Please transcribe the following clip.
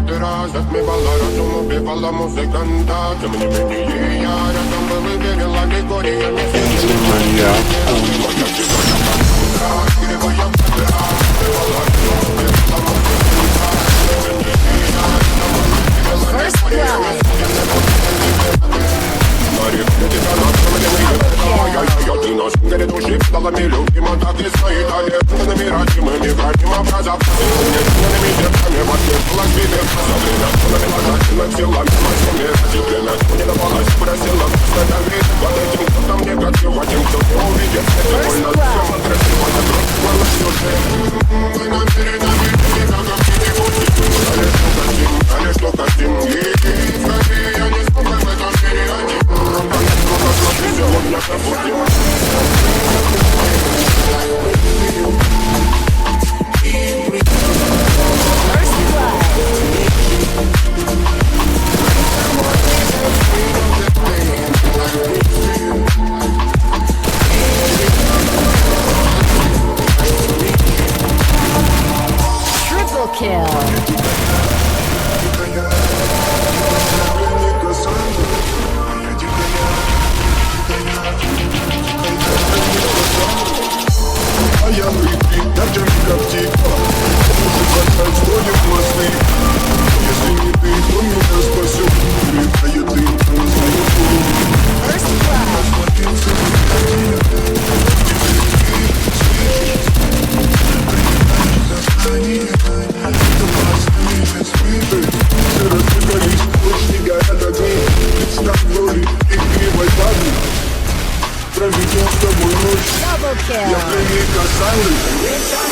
матера затмевала разум, убивала музыканта. Тем не менее я рядом был и верил аллегориями. First blood. Ты наш горит души, столами любима, так и стоит талентными родимыми граним образов. Неизменными зерками воткнула себе за время, над силами, мощными ради время, не давалась, просила, остановить. Под этим кто-то мне красиво, тем, кто не увидит. Невольно всем красиво, на кровь, на сюжет. Мы нам перед нами, как где-нибудь. Дали что хотим, и скорее я не смог в этом мире один. Сегодня побудем. First blood. Triple kill. Я выпит, так же как типа. Музыка столик классный. Если не ты, то меня спасет. Прикает ты, то знаю. First blood. Все разбегались, ночь не горят огни. Представь роли игривой воды. Проведем с тобой ночь. Double Я kill. пленник Кассандры.